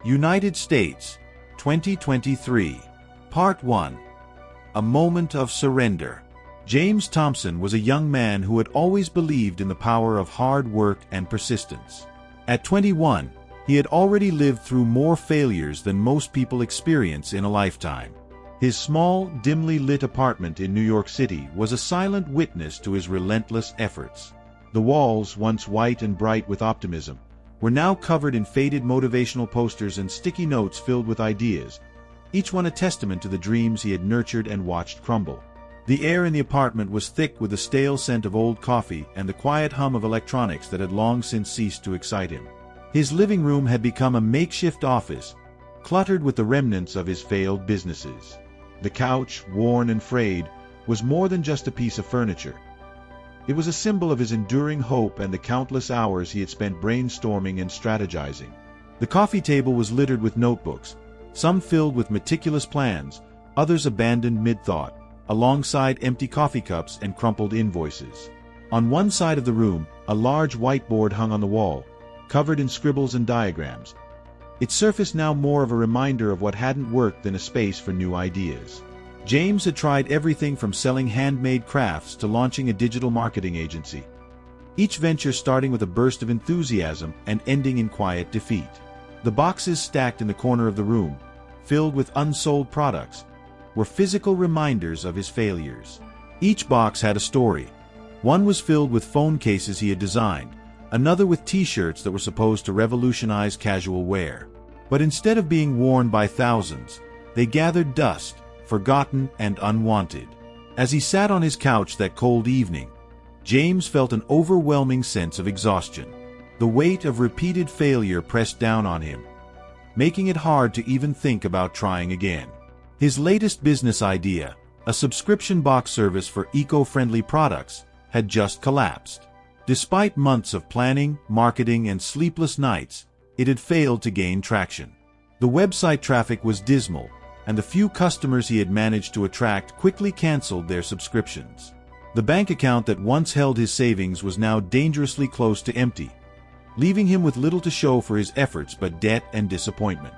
United States, 2023. Part 1. A Moment of Surrender. James Thompson was a young man who had always believed in the power of hard work and persistence. At 21, he had already lived through more failures than most people experience in a lifetime. His small, dimly lit apartment in New York City was a silent witness to his relentless efforts. The walls, once white and bright with optimism, were now covered in faded motivational posters and sticky notes filled with ideas, each one a testament to the dreams he had nurtured and watched crumble. The air in the apartment was thick with the stale scent of old coffee and the quiet hum of electronics that had long since ceased to excite him. His living room had become a makeshift office, cluttered with the remnants of his failed businesses. The couch, worn and frayed, was more than just a piece of furniture. It was a symbol of his enduring hope and the countless hours he had spent brainstorming and strategizing. The coffee table was littered with notebooks, some filled with meticulous plans, others abandoned mid-thought, alongside empty coffee cups and crumpled invoices. On one side of the room, a large whiteboard hung on the wall, covered in scribbles and diagrams. Its surface now more of a reminder of what hadn't worked than a space for new ideas. James had tried everything from selling handmade crafts to launching a digital marketing agency, each venture starting with a burst of enthusiasm and ending in quiet defeat. The boxes stacked in the corner of the room, filled with unsold products, were physical reminders of his failures. Each box had a story. One was filled with phone cases he had designed, another with t-shirts that were supposed to revolutionize casual wear. But instead of being worn by thousands, they gathered dust, forgotten and unwanted. As he sat on his couch that cold evening, James felt an overwhelming sense of exhaustion. The weight of repeated failure pressed down on him, making it hard to even think about trying again. His latest business idea, a subscription box service for eco-friendly products, had just collapsed. Despite months of planning, marketing, and sleepless nights, it had failed to gain traction. The website traffic was dismal, and the few customers he had managed to attract quickly canceled their subscriptions. The bank account that once held his savings was now dangerously close to empty, leaving him with little to show for his efforts but debt and disappointment.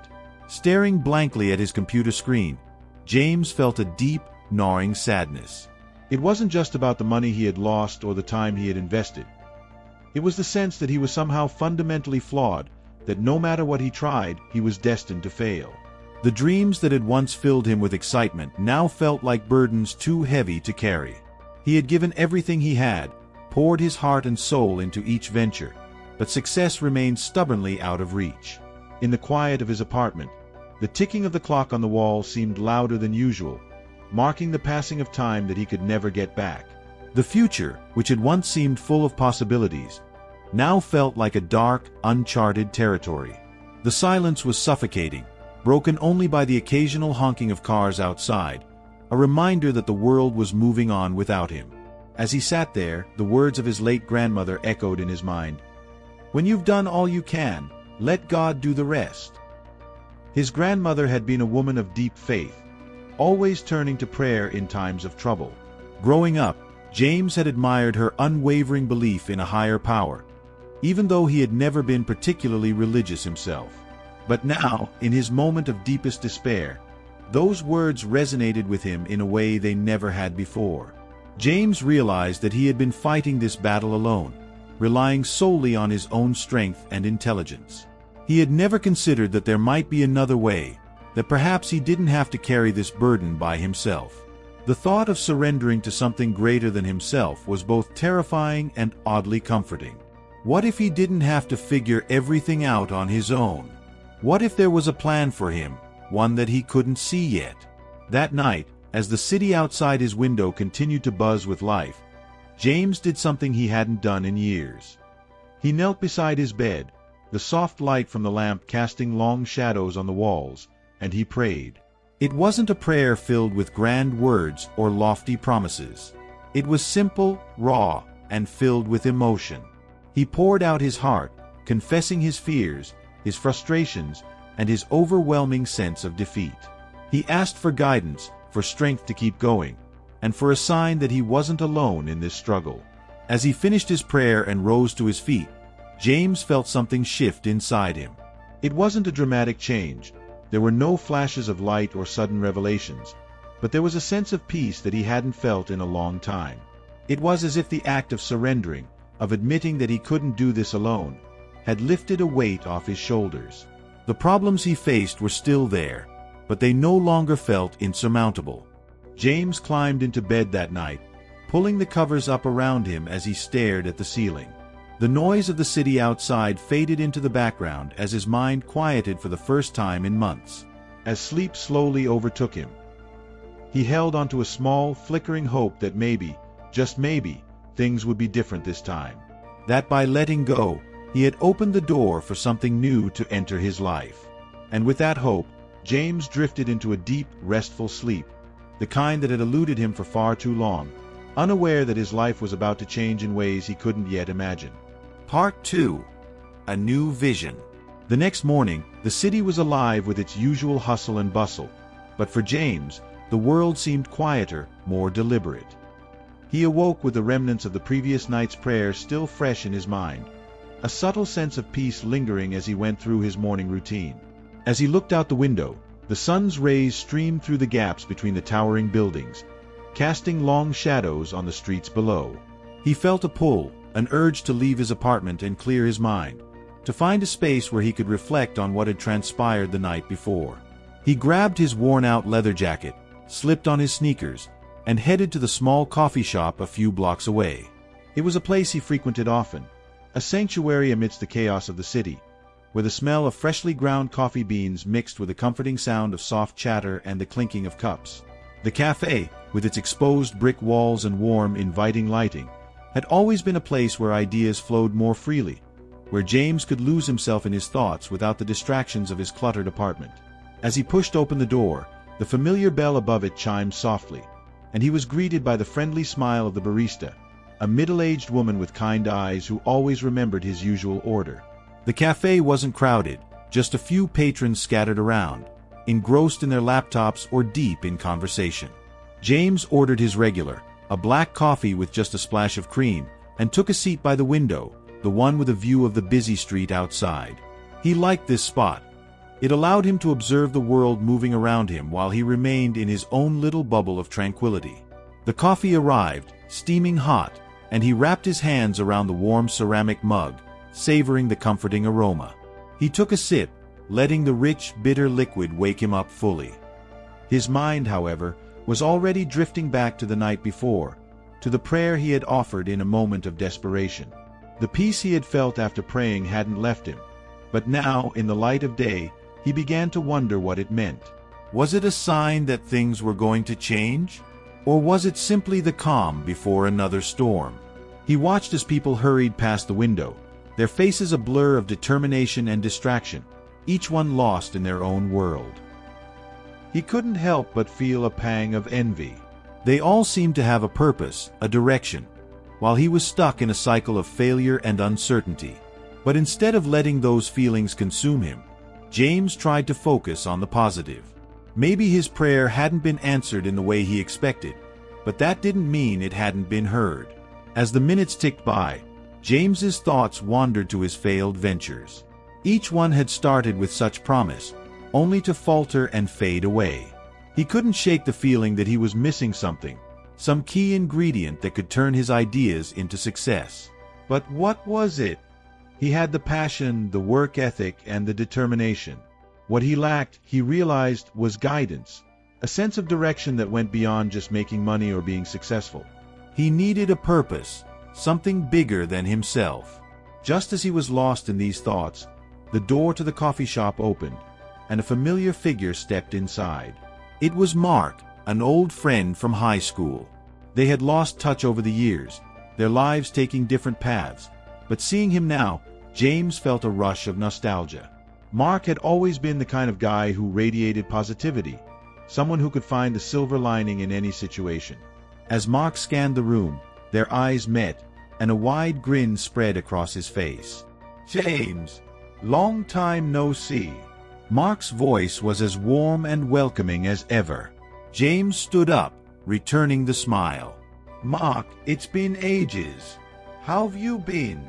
Staring blankly at his computer screen, James felt a deep, gnawing sadness. It wasn't just about the money he had lost or the time he had invested. It was the sense that he was somehow fundamentally flawed, that no matter what he tried, he was destined to fail. The dreams that had once filled him with excitement now felt like burdens too heavy to carry. He had given everything he had, poured his heart and soul into each venture, but success remained stubbornly out of reach. In the quiet of his apartment, the ticking of the clock on the wall seemed louder than usual, marking the passing of time that he could never get back. The future, which had once seemed full of possibilities, now felt like a dark, uncharted territory. The silence was suffocating, broken only by the occasional honking of cars outside, a reminder that the world was moving on without him. As he sat there, the words of his late grandmother echoed in his mind. "When you've done all you can, let God do the rest." His grandmother had been a woman of deep faith, always turning to prayer in times of trouble. Growing up, James had admired her unwavering belief in a higher power, even though he had never been particularly religious himself. But now, in his moment of deepest despair, those words resonated with him in a way they never had before. James realized that he had been fighting this battle alone, relying solely on his own strength and intelligence. He had never considered that there might be another way, that perhaps he didn't have to carry this burden by himself. The thought of surrendering to something greater than himself was both terrifying and oddly comforting. What if he didn't have to figure everything out on his own? What if there was a plan for him, one that he couldn't see yet? That night, as the city outside his window continued to buzz with life, James did something he hadn't done in years. He knelt beside his bed, the soft light from the lamp casting long shadows on the walls, and he prayed. It wasn't a prayer filled with grand words or lofty promises. It was simple, raw, and filled with emotion. He poured out his heart, confessing his fears, his frustrations, and his overwhelming sense of defeat. He asked for guidance, for strength to keep going, and for a sign that he wasn't alone in this struggle. As he finished his prayer and rose to his feet, James felt something shift inside him. It wasn't a dramatic change. There were no flashes of light or sudden revelations, but there was a sense of peace that he hadn't felt in a long time. It was as if the act of surrendering, of admitting that he couldn't do this alone, had lifted a weight off his shoulders. The problems he faced were still there, but they no longer felt insurmountable. James climbed into bed that night, pulling the covers up around him as he stared at the ceiling. The noise of the city outside faded into the background as his mind quieted for the first time in months. As sleep slowly overtook him, he held onto a small, flickering hope that maybe, just maybe, things would be different this time. That by letting go, he had opened the door for something new to enter his life. And with that hope, James drifted into a deep, restful sleep, the kind that had eluded him for far too long, unaware that his life was about to change in ways he couldn't yet imagine. Part 2. A New Vision. The next morning, the city was alive with its usual hustle and bustle, but for James, the world seemed quieter, more deliberate. He awoke with the remnants of the previous night's prayers still fresh in his mind, a subtle sense of peace lingering as he went through his morning routine. As he looked out the window, the sun's rays streamed through the gaps between the towering buildings, casting long shadows on the streets below. He felt a pull, an urge to leave his apartment and clear his mind, to find a space where he could reflect on what had transpired the night before. He grabbed his worn-out leather jacket, slipped on his sneakers, and headed to the small coffee shop a few blocks away. It was a place he frequented often, a sanctuary amidst the chaos of the city, where the smell of freshly ground coffee beans mixed with the comforting sound of soft chatter and the clinking of cups. The cafe, with its exposed brick walls and warm, inviting lighting, had always been a place where ideas flowed more freely, where James could lose himself in his thoughts without the distractions of his cluttered apartment. As he pushed open the door, the familiar bell above it chimed softly, and he was greeted by the friendly smile of the barista, a middle-aged woman with kind eyes who always remembered his usual order. The cafe wasn't crowded, just a few patrons scattered around, engrossed in their laptops or deep in conversation. James ordered his regular, a black coffee with just a splash of cream, and took a seat by the window, the one with a view of the busy street outside. He liked this spot. It allowed him to observe the world moving around him while he remained in his own little bubble of tranquility. The coffee arrived, steaming hot, and he wrapped his hands around the warm ceramic mug, savoring the comforting aroma. He took a sip, letting the rich, bitter liquid wake him up fully. His mind, however, was already drifting back to the night before, to the prayer he had offered in a moment of desperation. The peace he had felt after praying hadn't left him, but now, in the light of day, he began to wonder what it meant. Was it a sign that things were going to change? Or was it simply the calm before another storm? He watched as people hurried past the window, their faces a blur of determination and distraction, each one lost in their own world. He couldn't help but feel a pang of envy. They all seemed to have a purpose, a direction, while he was stuck in a cycle of failure and uncertainty. But instead of letting those feelings consume him, James tried to focus on the positive. Maybe his prayer hadn't been answered in the way he expected, but that didn't mean it hadn't been heard. As the minutes ticked by, James's thoughts wandered to his failed ventures. Each one had started with such promise, only to falter and fade away. He couldn't shake the feeling that he was missing something, some key ingredient that could turn his ideas into success. But what was it? He had the passion, the work ethic, and the determination. What he lacked, he realized, was guidance, a sense of direction that went beyond just making money or being successful. He needed a purpose, something bigger than himself. Just as he was lost in these thoughts, the door to the coffee shop opened, and a familiar figure stepped inside. It was Mark, an old friend from high school. They had lost touch over the years, their lives taking different paths, but seeing him now, James felt a rush of nostalgia. Mark had always been the kind of guy who radiated positivity, someone who could find the silver lining in any situation. As Mark scanned the room, their eyes met, and a wide grin spread across his face. "James, long time no see." Mark's voice was as warm and welcoming as ever. James stood up, returning the smile. "Mark, it's been ages. How've you been?"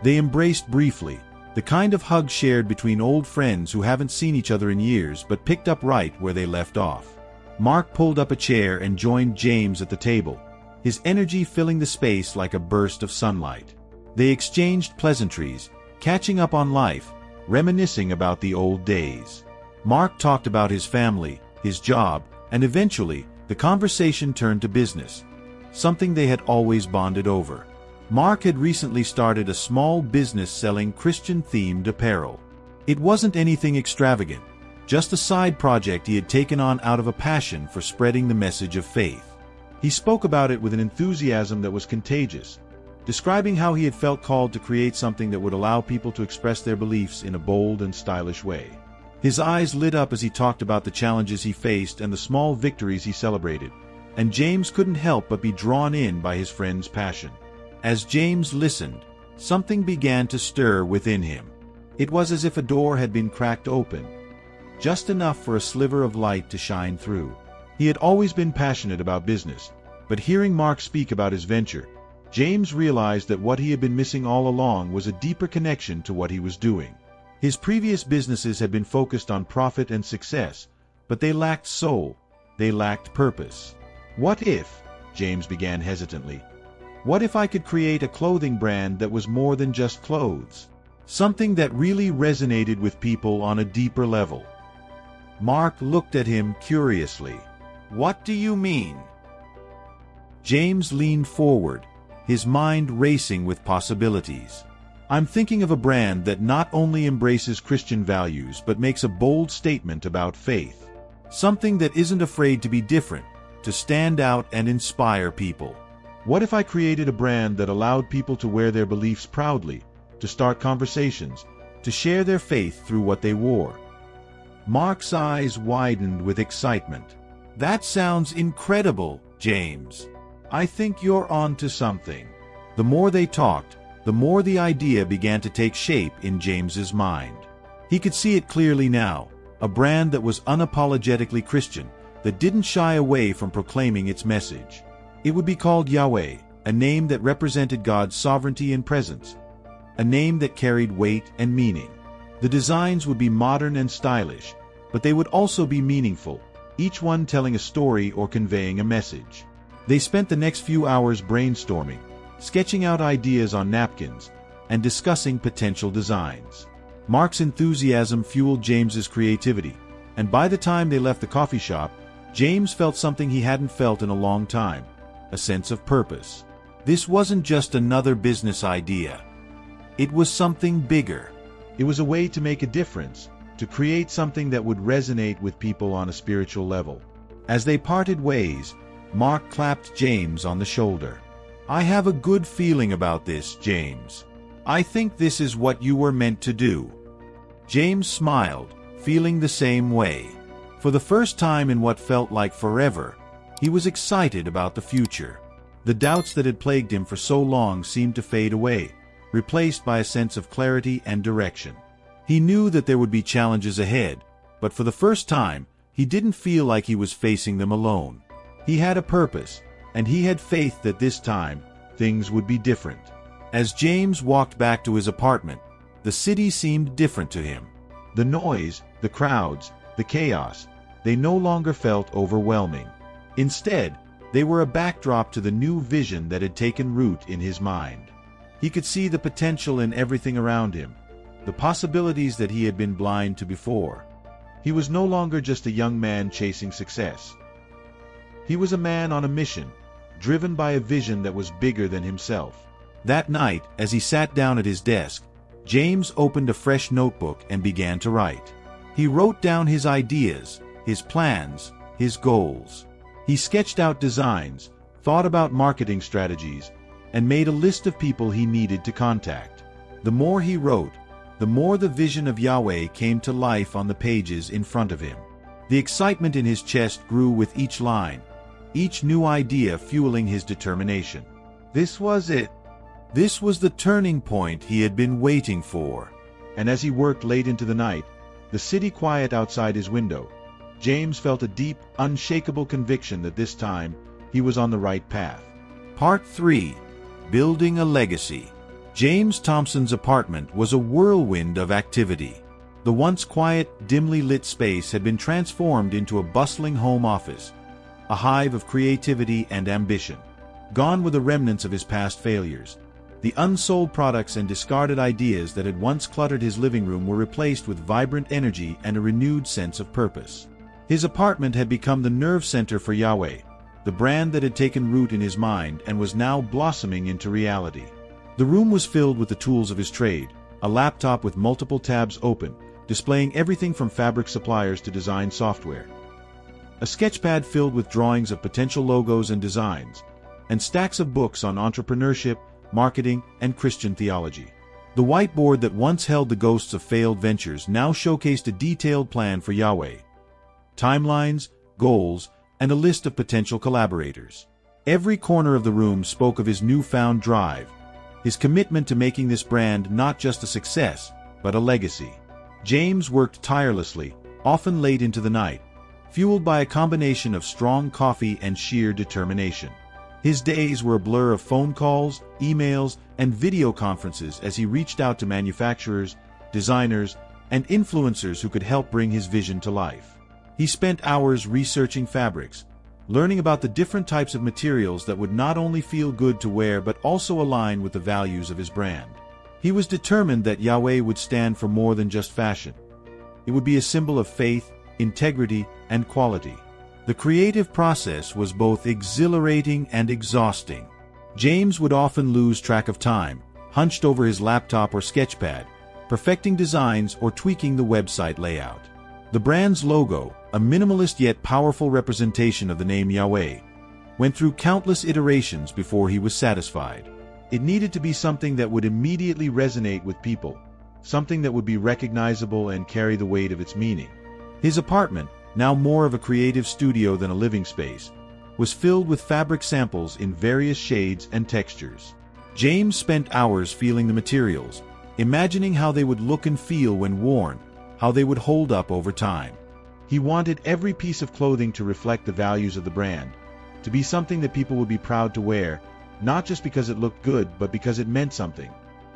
They embraced briefly, The kind of hug shared between old friends who haven't seen each other in years but picked up right where they left off. Mark pulled up a chair and joined James at the table, his energy filling the space like a burst of sunlight. They exchanged pleasantries, catching up on life, reminiscing about the old days. Mark talked about his family, his job, and eventually, the conversation turned to business, something they had always bonded over. Mark had recently started a small business selling Christian-themed apparel. It wasn't anything extravagant, just a side project he had taken on out of a passion for spreading the message of faith. He spoke about it with an enthusiasm that was contagious, describing how he had felt called to create something that would allow people to express their beliefs in a bold and stylish way. His eyes lit up as he talked about the challenges he faced and the small victories he celebrated, and James couldn't help but be drawn in by his friend's passion. As James listened, something began to stir within him. It was as if a door had been cracked open, just enough for a sliver of light to shine through. He had always been passionate about business, but hearing Mark speak about his venture, James realized that what he had been missing all along was a deeper connection to what he was doing. His previous businesses had been focused on profit and success, but they lacked soul, they lacked purpose. What if, James began hesitantly, what if I could create a clothing brand that was more than just clothes? Something that really resonated with people on a deeper level. Mark looked at him curiously. What do you mean? James leaned forward, his mind racing with possibilities. I'm thinking of a brand that not only embraces Christian values but makes a bold statement about faith. Something that isn't afraid to be different, to stand out and inspire people. What if I created a brand that allowed people to wear their beliefs proudly, to start conversations, to share their faith through what they wore? Mark's eyes widened with excitement. That sounds incredible, James. I think you're on to something. The more they talked, the more the idea began to take shape in James's mind. He could see it clearly now, a brand that was unapologetically Christian, that didn't shy away from proclaiming its message. It would be called Yahweh, a name that represented God's sovereignty and presence, a name that carried weight and meaning. The designs would be modern and stylish, but they would also be meaningful, each one telling a story or conveying a message. They spent the next few hours brainstorming, sketching out ideas on napkins, and discussing potential designs. Mark's enthusiasm fueled James's creativity, and by the time they left the coffee shop, James felt something he hadn't felt in a long time, a sense of purpose. This wasn't just another business idea. It was something bigger. It was a way to make a difference, to create something that would resonate with people on a spiritual level. As they parted ways, Mark clapped James on the shoulder. I have a good feeling about this, James. I think this is what you were meant to do. James smiled, feeling the same way. For the first time in what felt like forever, he was excited about the future. The doubts that had plagued him for so long seemed to fade away, replaced by a sense of clarity and direction. He knew that there would be challenges ahead, but for the first time, he didn't feel like he was facing them alone. He had a purpose, and he had faith that this time, things would be different. As James walked back to his apartment, the city seemed different to him. The noise, the crowds, the chaos, they no longer felt overwhelming. Instead, they were a backdrop to the new vision that had taken root in his mind. He could see the potential in everything around him, the possibilities that he had been blind to before. He was no longer just a young man chasing success. He was a man on a mission, driven by a vision that was bigger than himself. That night, as he sat down at his desk, James opened a fresh notebook and began to write. He wrote down his ideas, his plans, his goals. He sketched out designs, thought about marketing strategies, and made a list of people he needed to contact. The more he wrote, the more the vision of Yahweh came to life on the pages in front of him. The excitement in his chest grew with each line, each new idea fueling his determination. This was it. This was the turning point he had been waiting for. And as he worked late into the night, the city quiet outside his window, James felt a deep, unshakable conviction that this time he was on the right path. Part 3. Building a Legacy. James Thompson's apartment was a whirlwind of activity. The once quiet, dimly lit space had been transformed into a bustling home office, a hive of creativity and ambition. Gone were the remnants of his past failures. The unsold products and discarded ideas that had once cluttered his living room were replaced with vibrant energy and a renewed sense of purpose. His apartment had become the nerve center for Yahweh, the brand that had taken root in his mind and was now blossoming into reality. The room was filled with the tools of his trade, a laptop with multiple tabs open, displaying everything from fabric suppliers to design software, a sketchpad filled with drawings of potential logos and designs, and stacks of books on entrepreneurship, marketing, and Christian theology. The whiteboard that once held the ghosts of failed ventures now showcased a detailed plan for Yahweh, timelines, goals, and a list of potential collaborators. Every corner of the room spoke of his newfound drive, his commitment to making this brand not just a success, but a legacy. James worked tirelessly, often late into the night, fueled by a combination of strong coffee and sheer determination. His days were a blur of phone calls, emails, and video conferences as he reached out to manufacturers, designers, and influencers who could help bring his vision to life. He spent hours researching fabrics, learning about the different types of materials that would not only feel good to wear but also align with the values of his brand. He was determined that Yahweh would stand for more than just fashion. It would be a symbol of faith, integrity, and quality. The creative process was both exhilarating and exhausting. James would often lose track of time, hunched over his laptop or sketchpad, perfecting designs or tweaking the website layout. The brand's logo, a minimalist yet powerful representation of the name Yahweh, went through countless iterations before he was satisfied. It needed to be something that would immediately resonate with people, something that would be recognizable and carry the weight of its meaning. His apartment, now more of a creative studio than a living space, was filled with fabric samples in various shades and textures. James spent hours feeling the materials, imagining how they would look and feel when worn, how they would hold up over time. He wanted every piece of clothing to reflect the values of the brand, to be something that people would be proud to wear, not just because it looked good, but because it meant something.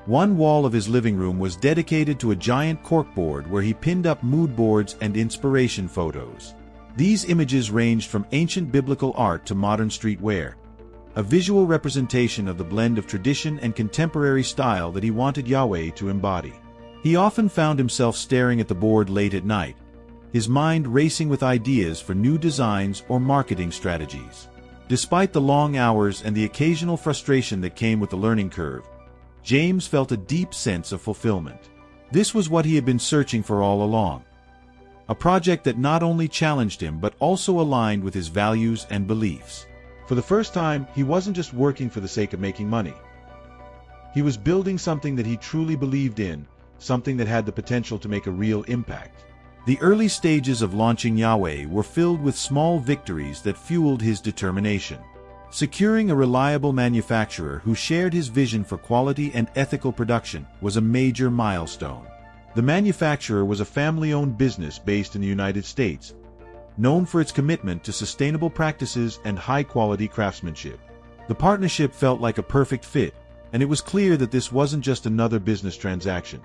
One wall of his living room was dedicated to a giant corkboard where he pinned up mood boards and inspiration photos. These images ranged from ancient biblical art to modern streetwear, a visual representation of the blend of tradition and contemporary style that he wanted Yahweh to embody. He often found himself staring at the board late at night, his mind racing with ideas for new designs or marketing strategies. Despite the long hours and the occasional frustration that came with the learning curve, James felt a deep sense of fulfillment. This was what he had been searching for all along. A project that not only challenged him but also aligned with his values and beliefs. For the first time, he wasn't just working for the sake of making money. He was building something that he truly believed in, something that had the potential to make a real impact. The early stages of launching Yahweh were filled with small victories that fueled his determination. Securing a reliable manufacturer who shared his vision for quality and ethical production was a major milestone. The manufacturer was a family-owned business based in the United States, known for its commitment to sustainable practices and high-quality craftsmanship. The partnership felt like a perfect fit, and it was clear that this wasn't just another business transaction.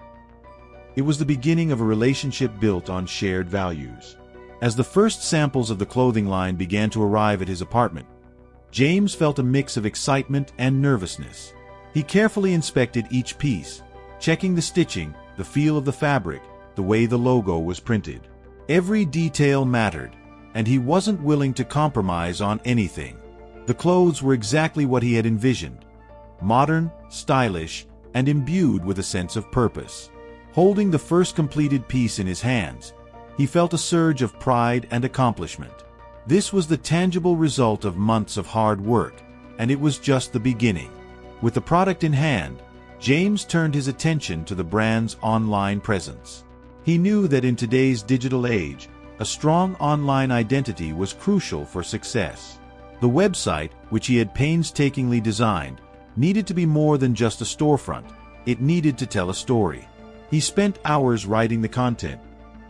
It was the beginning of a relationship built on shared values. As the first samples of the clothing line began to arrive at his apartment, James felt a mix of excitement and nervousness. He carefully inspected each piece, checking the stitching, the feel of the fabric, the way the logo was printed. Every detail mattered, and he wasn't willing to compromise on anything. The clothes were exactly what he had envisioned: modern, stylish, and imbued with a sense of purpose. Holding the first completed piece in his hands, he felt a surge of pride and accomplishment. This was the tangible result of months of hard work, and it was just the beginning. With the product in hand, James turned his attention to the brand's online presence. He knew that in today's digital age, a strong online identity was crucial for success. The website, which he had painstakingly designed, needed to be more than just a storefront. It needed to tell a story. He spent hours writing the content,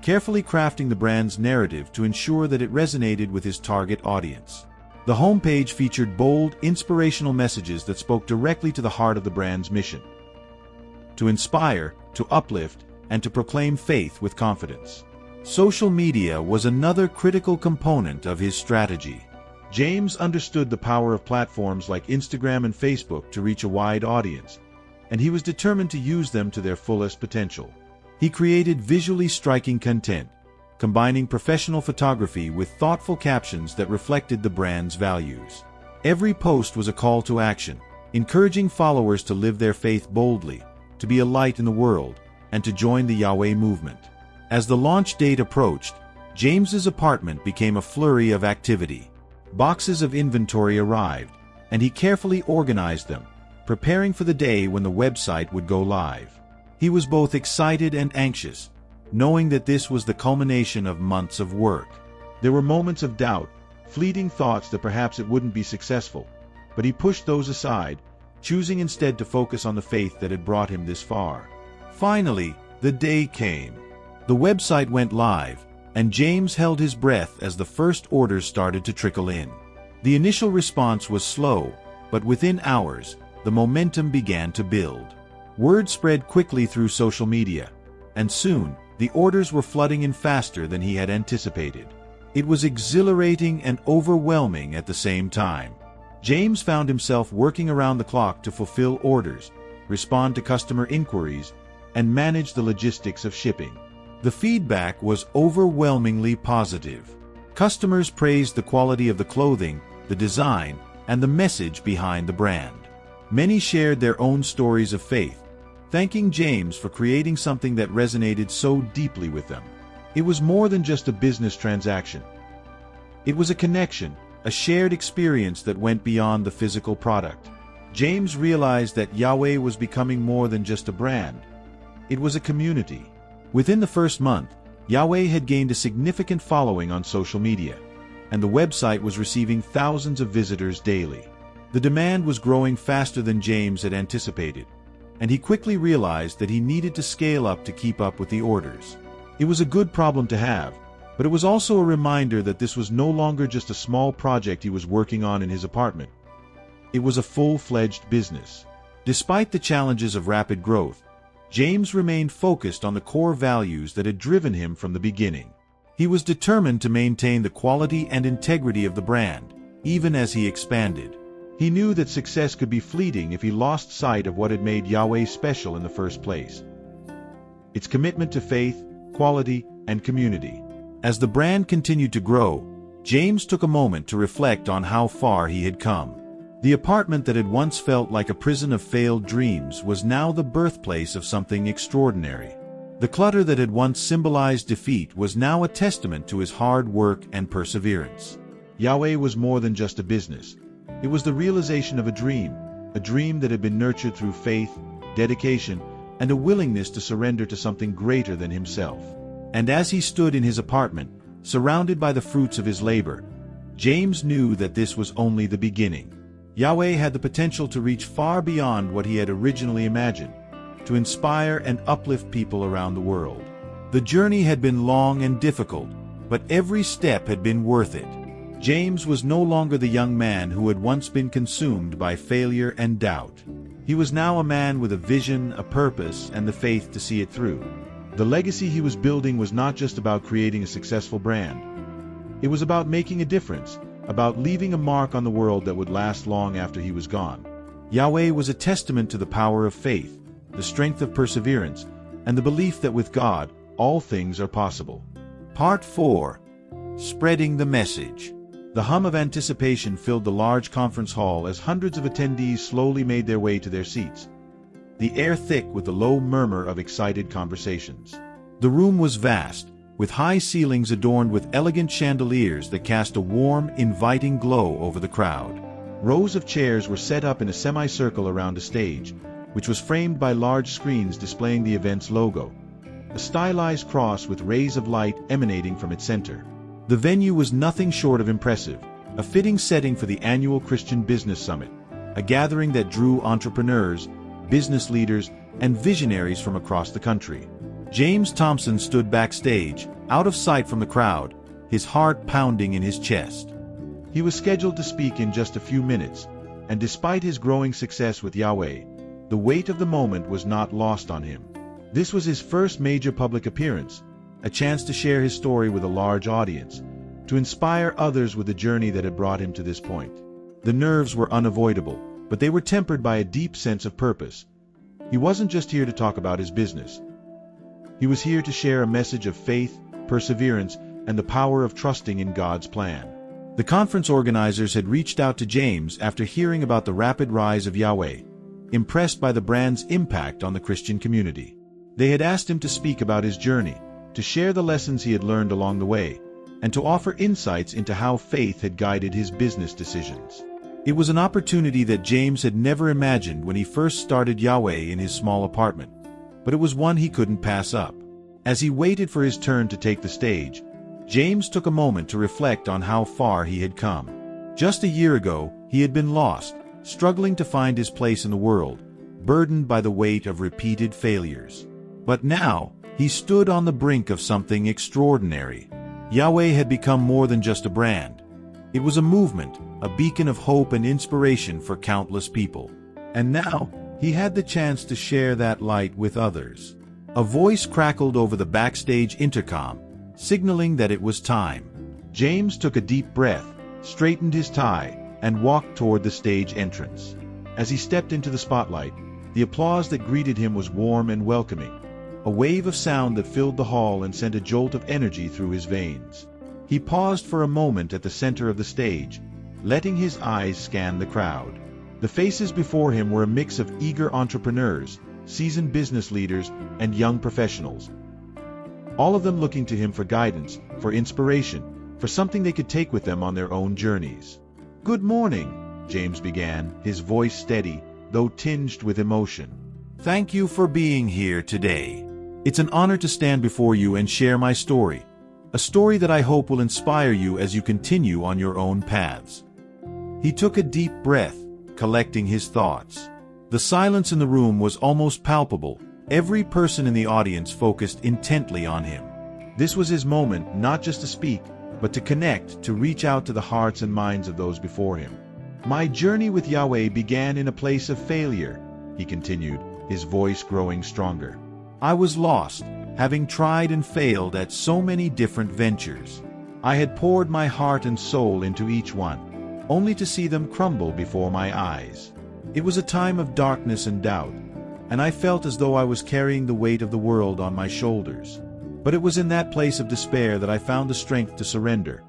carefully crafting the brand's narrative to ensure that it resonated with his target audience. The homepage featured bold, inspirational messages that spoke directly to the heart of the brand's mission. to inspire, to uplift, and to proclaim faith with confidence. Social media was another critical component of his strategy. James understood the power of platforms like Instagram and Facebook to reach a wide audience, and he was determined to use them to their fullest potential. He created visually striking content, combining professional photography with thoughtful captions that reflected the brand's values. Every post was a call to action, encouraging followers to live their faith boldly, to be a light in the world, and to join the Yahweh movement. As the launch date approached, James's apartment became a flurry of activity. Boxes of inventory arrived, and he carefully organized them, preparing for the day when the website would go live. He was both excited and anxious, knowing that this was the culmination of months of work. There were moments of doubt, fleeting thoughts that perhaps it wouldn't be successful, but he pushed those aside, choosing instead to focus on the faith that had brought him this far. Finally, the day came. The website went live, and James held his breath as the first orders started to trickle in. The initial response was slow, but within hours, the momentum began to build. Word spread quickly through social media, and soon, the orders were flooding in faster than he had anticipated. It was exhilarating and overwhelming at the same time. James found himself working around the clock to fulfill orders, respond to customer inquiries, and manage the logistics of shipping. The feedback was overwhelmingly positive. Customers praised the quality of the clothing, the design, and the message behind the brand. Many shared their own stories of faith, thanking James for creating something that resonated so deeply with them. It was more than just a business transaction. It was a connection, a shared experience that went beyond the physical product. James realized that Yahweh was becoming more than just a brand. It was a community. Within the first month, Yahweh had gained a significant following on social media, and the website was receiving thousands of visitors daily. The demand was growing faster than James had anticipated, and he quickly realized that he needed to scale up to keep up with the orders. It was a good problem to have, but it was also a reminder that this was no longer just a small project he was working on in his apartment. It was a full-fledged business. Despite the challenges of rapid growth, James remained focused on the core values that had driven him from the beginning. He was determined to maintain the quality and integrity of the brand, even as he expanded. He knew that success could be fleeting if he lost sight of what had made Yahweh special in the first place: its commitment to faith, quality, and community. As the brand continued to grow, James took a moment to reflect on how far he had come. The apartment that had once felt like a prison of failed dreams was now the birthplace of something extraordinary. The clutter that had once symbolized defeat was now a testament to his hard work and perseverance. Yahweh was more than just a business. It was the realization of a dream that had been nurtured through faith, dedication, and a willingness to surrender to something greater than himself. And as he stood in his apartment, surrounded by the fruits of his labor, James knew that this was only the beginning. Yahweh had the potential to reach far beyond what he had originally imagined, to inspire and uplift people around the world. The journey had been long and difficult, but every step had been worth it. James was no longer the young man who had once been consumed by failure and doubt. He was now a man with a vision, a purpose, and the faith to see it through. The legacy he was building was not just about creating a successful brand. It was about making a difference, about leaving a mark on the world that would last long after he was gone. Yahweh was a testament to the power of faith, the strength of perseverance, and the belief that with God, all things are possible. Part 4. Spreading the Message. The hum of anticipation filled the large conference hall as hundreds of attendees slowly made their way to their seats, the air thick with the low murmur of excited conversations. The room was vast, with high ceilings adorned with elegant chandeliers that cast a warm, inviting glow over the crowd. Rows of chairs were set up in a semicircle around a stage, which was framed by large screens displaying the event's logo, a stylized cross with rays of light emanating from its center. The venue was nothing short of impressive, a fitting setting for the annual Christian Business Summit, a gathering that drew entrepreneurs, business leaders, and visionaries from across the country. James Thompson stood backstage, out of sight from the crowd, his heart pounding in his chest. He was scheduled to speak in just a few minutes, and despite his growing success with Yahweh, the weight of the moment was not lost on him. This was his first major public appearance, a chance to share his story with a large audience, to inspire others with the journey that had brought him to this point. The nerves were unavoidable, but they were tempered by a deep sense of purpose. He wasn't just here to talk about his business. He was here to share a message of faith, perseverance, and the power of trusting in God's plan. The conference organizers had reached out to James after hearing about the rapid rise of Yahweh, impressed by the brand's impact on the Christian community. They had asked him to speak about his journey, to share the lessons he had learned along the way, and to offer insights into how faith had guided his business decisions. It was an opportunity that James had never imagined when he first started Yahweh in his small apartment, but it was one he couldn't pass up. As he waited for his turn to take the stage, James took a moment to reflect on how far he had come. Just a year ago, he had been lost, struggling to find his place in the world, burdened by the weight of repeated failures. But now, he stood on the brink of something extraordinary. Yahweh had become more than just a brand. It was a movement, a beacon of hope and inspiration for countless people. And now, he had the chance to share that light with others. A voice crackled over the backstage intercom, signaling that it was time. James took a deep breath, straightened his tie, and walked toward the stage entrance. As he stepped into the spotlight, the applause that greeted him was warm and welcoming, a wave of sound that filled the hall and sent a jolt of energy through his veins. He paused for a moment at the center of the stage, letting his eyes scan the crowd. The faces before him were a mix of eager entrepreneurs, seasoned business leaders, and young professionals, all of them looking to him for guidance, for inspiration, for something they could take with them on their own journeys. "Good morning," James began, his voice steady, though tinged with emotion. "Thank you for being here today. It's an honor to stand before you and share my story, a story that I hope will inspire you as you continue on your own paths." He took a deep breath, collecting his thoughts. The silence in the room was almost palpable. Every person in the audience focused intently on him. This was his moment, not just to speak, but to connect, to reach out to the hearts and minds of those before him. "My journey with Yahweh began in a place of failure," he continued, his voice growing stronger. "I was lost, having tried and failed at so many different ventures. I had poured my heart and soul into each one, only to see them crumble before my eyes. It was a time of darkness and doubt, and I felt as though I was carrying the weight of the world on my shoulders. But it was in that place of despair that I found the strength to surrender,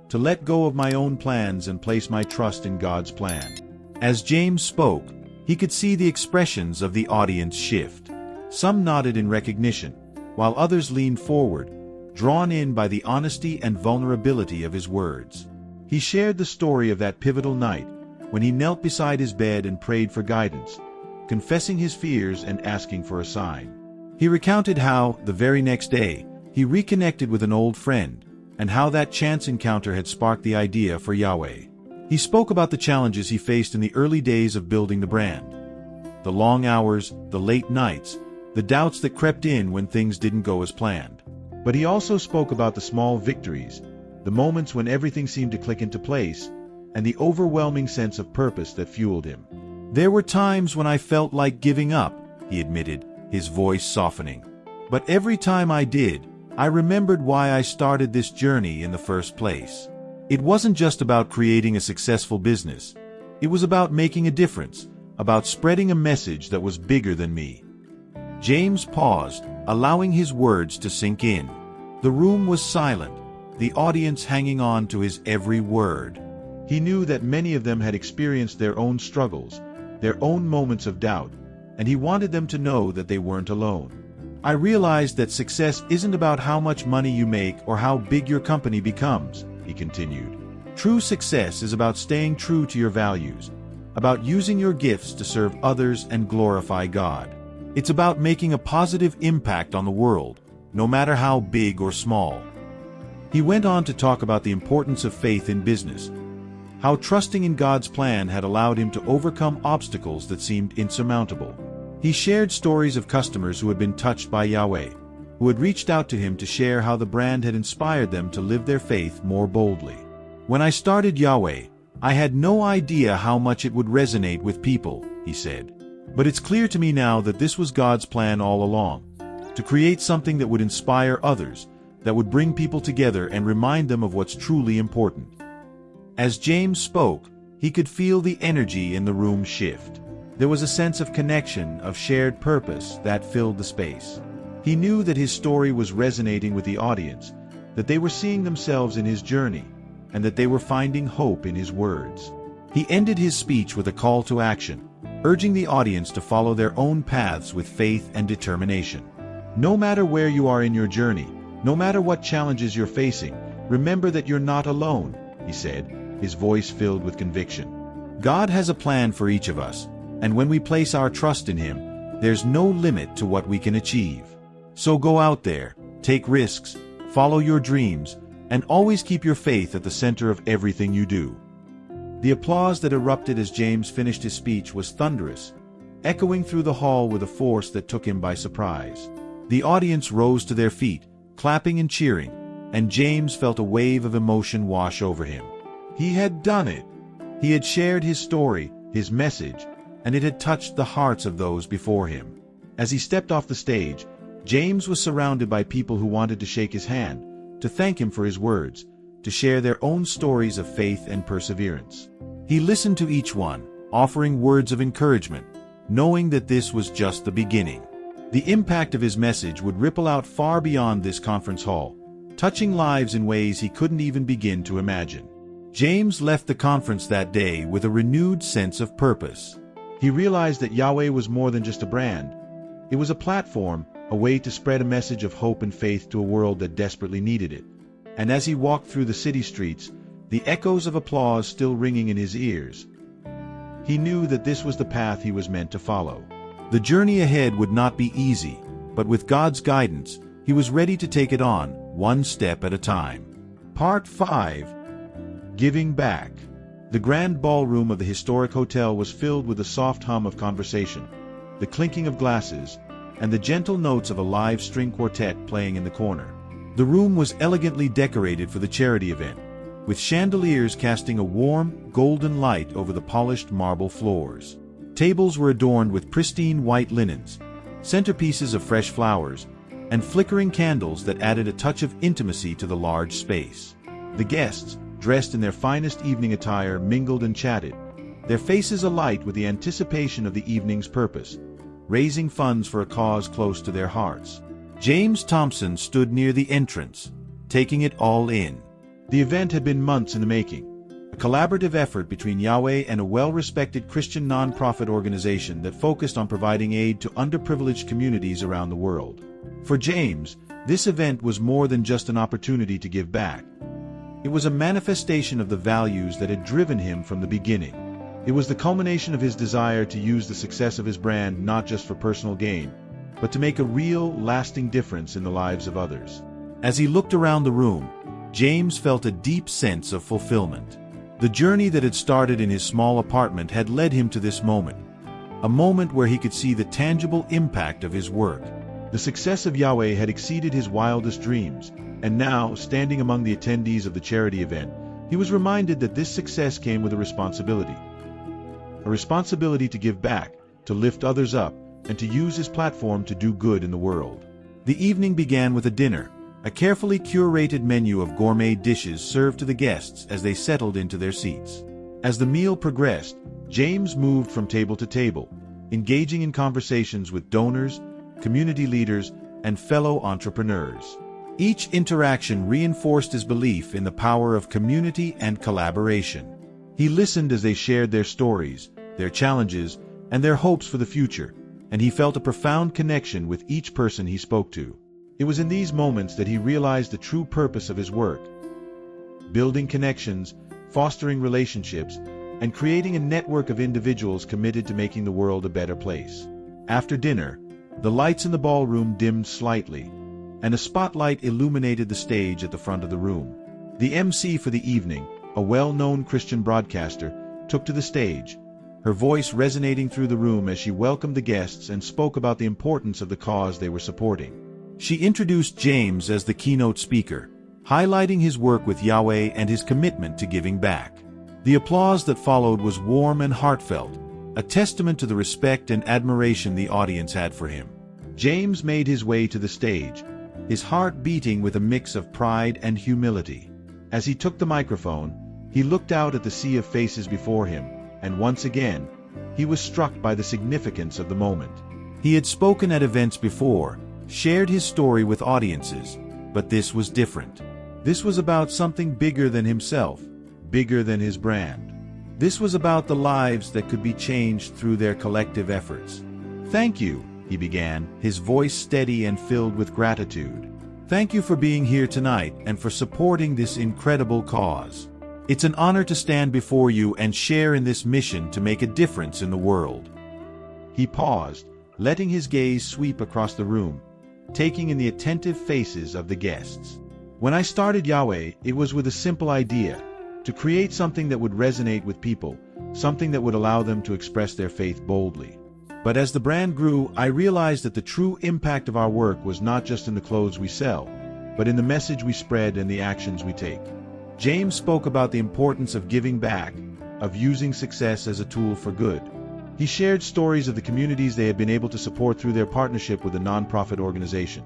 to let go of my own plans and place my trust in God's plan." As James spoke, he could see the expressions of the audience shift. Some nodded in recognition, while others leaned forward, drawn in by the honesty and vulnerability of his words. He shared the story of that pivotal night, when he knelt beside his bed and prayed for guidance, confessing his fears and asking for a sign. He recounted how, the very next day, he reconnected with an old friend, and how that chance encounter had sparked the idea for Yahweh. He spoke about the challenges he faced in the early days of building the brand. The long hours, the late nights, the doubts that crept in when things didn't go as planned. But he also spoke about the small victories, the moments when everything seemed to click into place, and the overwhelming sense of purpose that fueled him. "There were times when I felt like giving up," he admitted, his voice softening. "But every time I did, I remembered why I started this journey in the first place. It wasn't just about creating a successful business. It was about making a difference, about spreading a message that was bigger than me." James paused, allowing his words to sink in. The room was silent, the audience hanging on to his every word. He knew that many of them had experienced their own struggles, their own moments of doubt, and he wanted them to know that they weren't alone. "I realized that success isn't about how much money you make or how big your company becomes," he continued. "True success is about staying true to your values, about using your gifts to serve others and glorify God. It's about making a positive impact on the world, no matter how big or small." He went on to talk about the importance of faith in business, how trusting in God's plan had allowed him to overcome obstacles that seemed insurmountable. He shared stories of customers who had been touched by Yahweh, who had reached out to him to share how the brand had inspired them to live their faith more boldly. "When I started Yahweh, I had no idea how much it would resonate with people," he said. But it's clear to me now that this was God's plan all along, to create something that would inspire others, that would bring people together and remind them of what's truly important. As James spoke, he could feel the energy in the room shift. There was a sense of connection, of shared purpose that filled the space. He knew that his story was resonating with the audience, that they were seeing themselves in his journey, and that they were finding hope in his words. He ended his speech with a call to action, urging the audience to follow their own paths with faith and determination. No matter where you are in your journey, no matter what challenges you're facing, remember that you're not alone, he said, his voice filled with conviction. God has a plan for each of us, and when we place our trust in Him, there's no limit to what we can achieve. So go out there, take risks, follow your dreams, and always keep your faith at the center of everything you do. The applause that erupted as James finished his speech was thunderous, echoing through the hall with a force that took him by surprise. The audience rose to their feet, clapping and cheering, and James felt a wave of emotion wash over him. He had done it. He had shared his story, his message, and it had touched the hearts of those before him. As he stepped off the stage, James was surrounded by people who wanted to shake his hand, to thank him for his words, to share their own stories of faith and perseverance. He listened to each one, offering words of encouragement, knowing that this was just the beginning. The impact of his message would ripple out far beyond this conference hall, touching lives in ways he couldn't even begin to imagine. James left the conference that day with a renewed sense of purpose. He realized that Yahweh was more than just a brand. It was a platform, a way to spread a message of hope and faith to a world that desperately needed it. And as he walked through the city streets, the echoes of applause still ringing in his ears, he knew that this was the path he was meant to follow. The journey ahead would not be easy, but with God's guidance, he was ready to take it on, one step at a time. Part 5. Giving Back. The grand ballroom of the historic hotel was filled with the soft hum of conversation, the clinking of glasses, and the gentle notes of a live string quartet playing in the corner. The room was elegantly decorated for the charity event, with chandeliers casting a warm, golden light over the polished marble floors. Tables were adorned with pristine white linens, centerpieces of fresh flowers, and flickering candles that added a touch of intimacy to the large space. The guests, dressed in their finest evening attire, mingled and chatted, their faces alight with the anticipation of the evening's purpose, raising funds for a cause close to their hearts. James Thompson stood near the entrance, taking it all in. The event had been months in the making, a collaborative effort between Yahweh and a well-respected Christian non-profit organization that focused on providing aid to underprivileged communities around the world. For James, this event was more than just an opportunity to give back. It was a manifestation of the values that had driven him from the beginning. It was the culmination of his desire to use the success of his brand not just for personal gain, but to make a real, lasting difference in the lives of others. As he looked around the room, James felt a deep sense of fulfillment. The journey that had started in his small apartment had led him to this moment, a moment where he could see the tangible impact of his work. The success of Yahweh had exceeded his wildest dreams, and now, standing among the attendees of the charity event, he was reminded that this success came with a responsibility to give back, to lift others up, and to use his platform to do good in the world. The evening began with a dinner, a carefully curated menu of gourmet dishes served to the guests as they settled into their seats. As the meal progressed, James moved from table to table, engaging in conversations with donors, community leaders, and fellow entrepreneurs. Each interaction reinforced his belief in the power of community and collaboration. He listened as they shared their stories, their challenges, and their hopes for the future, and he felt a profound connection with each person he spoke to. It was in these moments that he realized the true purpose of his work: building connections, fostering relationships, and creating a network of individuals committed to making the world a better place. After dinner, the lights in the ballroom dimmed slightly, and a spotlight illuminated the stage at the front of the room. The MC for the evening, a well-known Christian broadcaster, took to the stage, her voice resonating through the room as she welcomed the guests and spoke about the importance of the cause they were supporting. She introduced James as the keynote speaker, highlighting his work with Yahweh and his commitment to giving back. The applause that followed was warm and heartfelt, a testament to the respect and admiration the audience had for him. James made his way to the stage, his heart beating with a mix of pride and humility. As he took the microphone, he looked out at the sea of faces before him, and once again, he was struck by the significance of the moment. He had spoken at events before, shared his story with audiences, but this was different. This was about something bigger than himself, bigger than his brand. This was about the lives that could be changed through their collective efforts. "Thank you," he began, his voice steady and filled with gratitude. "Thank you for being here tonight and for supporting this incredible cause. It's an honor to stand before you and share in this mission to make a difference in the world." He paused, letting his gaze sweep across the room, taking in the attentive faces of the guests. "When I started Yahweh, it was with a simple idea, to create something that would resonate with people, something that would allow them to express their faith boldly. But as the brand grew, I realized that the true impact of our work was not just in the clothes we sell, but in the message we spread and the actions we take." James spoke about the importance of giving back, of using success as a tool for good. He shared stories of the communities they had been able to support through their partnership with a nonprofit organization.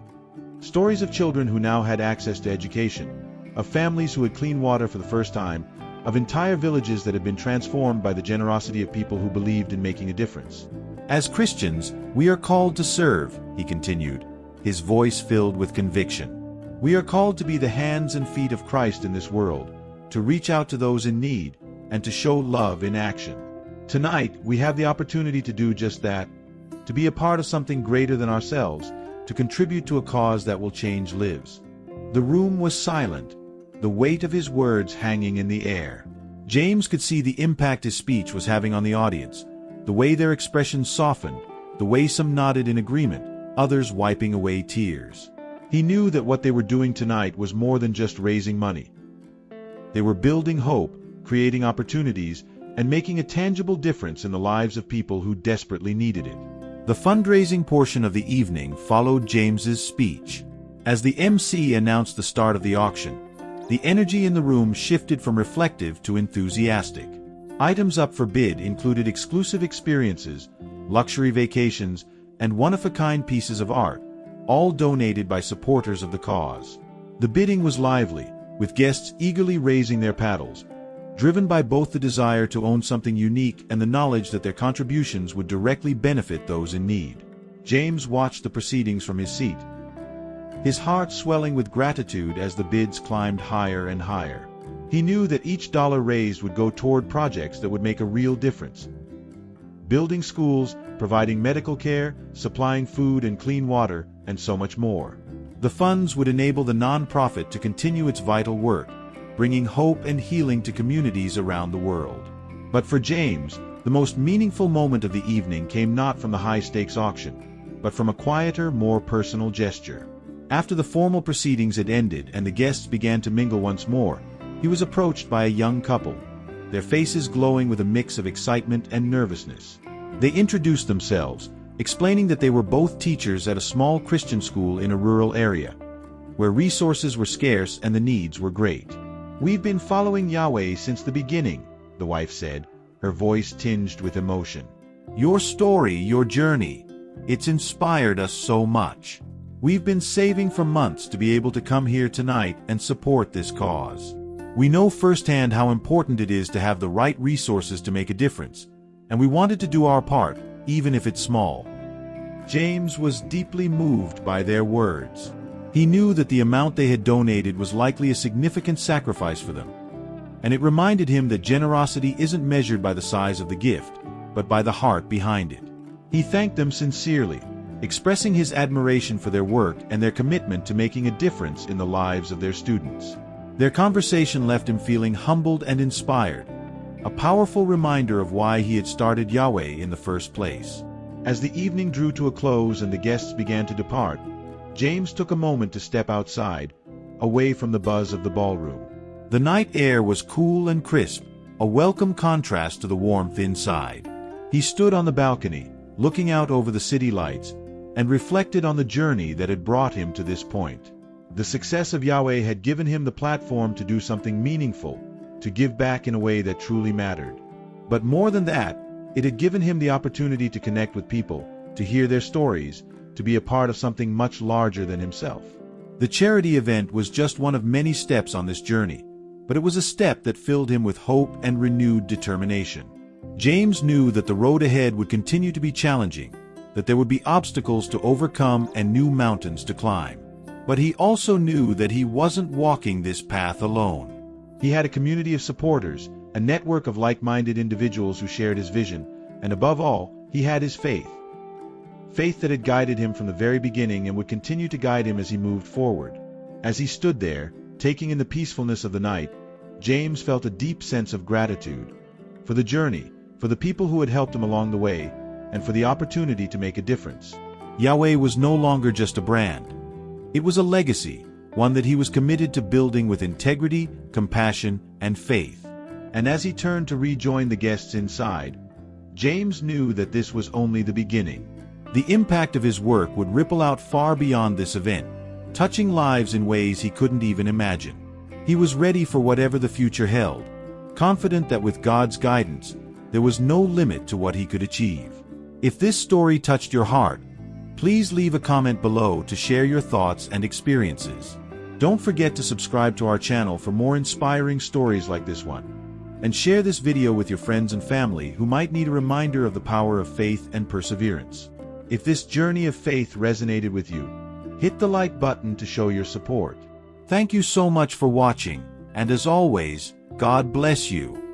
Stories of children who now had access to education, of families who had clean water for the first time, of entire villages that had been transformed by the generosity of people who believed in making a difference. "As Christians, we are called to serve," he continued, his voice filled with conviction. "We are called to be the hands and feet of Christ in this world, to reach out to those in need, and to show love in action. Tonight, we have the opportunity to do just that, to be a part of something greater than ourselves, to contribute to a cause that will change lives." The room was silent, the weight of his words hanging in the air. James could see the impact his speech was having on the audience, the way their expressions softened, the way some nodded in agreement, others wiping away tears. He knew that what they were doing tonight was more than just raising money. They were building hope, creating opportunities, and making a tangible difference in the lives of people who desperately needed it. The fundraising portion of the evening followed James's speech. As the MC announced the start of the auction, the energy in the room shifted from reflective to enthusiastic. Items up for bid included exclusive experiences, luxury vacations, and one-of-a-kind pieces of art, all donated by supporters of the cause. The bidding was lively, with guests eagerly raising their paddles, driven by both the desire to own something unique and the knowledge that their contributions would directly benefit those in need. James watched the proceedings from his seat, his heart swelling with gratitude as the bids climbed higher and higher. He knew that each dollar raised would go toward projects that would make a real difference. Building schools, providing medical care, supplying food and clean water, and so much more. The funds would enable the nonprofit to continue its vital work, bringing hope and healing to communities around the world. But for James, the most meaningful moment of the evening came not from the high-stakes auction, but from a quieter, more personal gesture. After the formal proceedings had ended and the guests began to mingle once more, he was approached by a young couple, their faces glowing with a mix of excitement and nervousness. They introduced themselves, explaining that they were both teachers at a small Christian school in a rural area, where resources were scarce and the needs were great. "We've been following Yahweh since the beginning," the wife said, her voice tinged with emotion. "Your story, your journey, it's inspired us so much. We've been saving for months to be able to come here tonight and support this cause. We know firsthand how important it is to have the right resources to make a difference, and we wanted to do our part, even if it's small." James was deeply moved by their words. He knew that the amount they had donated was likely a significant sacrifice for them, and it reminded him that generosity isn't measured by the size of the gift, but by the heart behind it. He thanked them sincerely, expressing his admiration for their work and their commitment to making a difference in the lives of their students. Their conversation left him feeling humbled and inspired, a powerful reminder of why he had started Yahweh in the first place. As the evening drew to a close and the guests began to depart, James took a moment to step outside, away from the buzz of the ballroom. The night air was cool and crisp, a welcome contrast to the warmth inside. He stood on the balcony, looking out over the city lights, and reflected on the journey that had brought him to this point. The success of Yahweh had given him the platform to do something meaningful, to give back in a way that truly mattered. But more than that, It had given him the opportunity to connect with people, to hear their stories, to be a part of something much larger than himself. The charity event was just one of many steps on this journey, but it was a step that filled him with hope and renewed determination. James knew that the road ahead would continue to be challenging, that there would be obstacles to overcome and new mountains to climb. But he also knew that he wasn't walking this path alone. He had a community of supporters, a network of like-minded individuals who shared his vision, and above all, he had his faith. Faith that had guided him from the very beginning and would continue to guide him as he moved forward. As he stood there, taking in the peacefulness of the night, James felt a deep sense of gratitude for the journey, for the people who had helped him along the way, and for the opportunity to make a difference. Yahweh was no longer just a brand. It was a legacy, one that he was committed to building with integrity, compassion, and faith. And as he turned to rejoin the guests inside, James knew that this was only the beginning. The impact of his work would ripple out far beyond this event, touching lives in ways he couldn't even imagine. He was ready for whatever the future held, confident that with God's guidance, there was no limit to what he could achieve. If this story touched your heart, please leave a comment below to share your thoughts and experiences. Don't forget to subscribe to our channel for more inspiring stories like this one. And share this video with your friends and family who might need a reminder of the power of faith and perseverance. If this journey of faith resonated with you, hit the like button to show your support. Thank you so much for watching, and as always, God bless you.